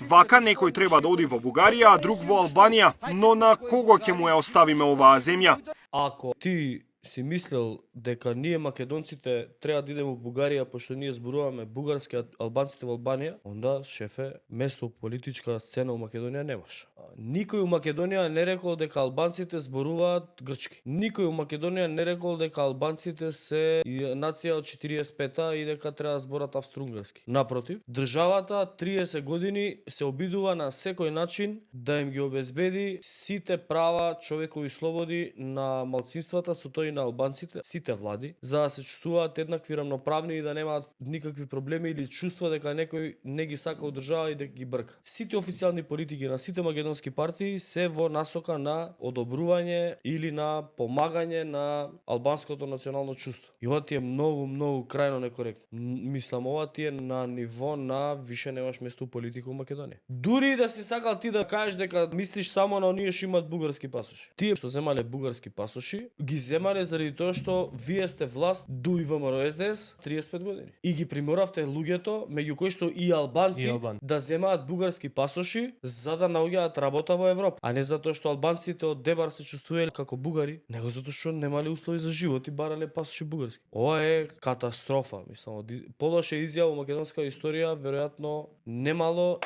Вака некој треба да оди во Бугарија, а друг во Албанија, но на кого ќе му ја оставиме оваа земја? Ако ти си мислел дека ние македонците треба да идеме во Бугарија пошто ние зборуваме бугарски, а албанците во Албанија, онда шефе, место у политичка сцена у Македонија немаш. Никој у Македонија не рекол дека албанците зборуваат грчки. Никој у Македонија не рекол дека албанците се нација од 45-та и дека треба да зборат австро-унгарски. Напротив, државата 30 години се обидува на секој начин да им ги обезбеди сите права, човекови слободи на малцинствата, со тој на албанците, сите влади, за да се чувствуваат еднакви, рамноправни и да немаат никакви проблеми или чувства дека некој не ги сака од држава и дека ги брка. Сите официјални политики на сите македонски партии се во насока на одобрување или на помагање на албанското национално чувство. И ова ти е многу крајно некоректно. Мислам, ова ти е на ниво на више немаш место у политика у Македонија. Дури да си сакал ти да кажеш дека мислиш само на оние што имаат бугарски пасоши. Тие што земале бугарски пасоши, ги земале заради тоа што вие сте власт ду и ВМРО СДС 35 години. И ги приморавте луѓето, меѓу кои што и албанци, да земаат бугарски пасоши за да наоѓаат работа во Европа, а не затоа што албанците од Дебар се чувствувале како бугари, него затоа што немале услови за живот и барале пасоши бугарски. Ова е катастрофа, мислам. Полоша изјава во македонска историја веројатно немало.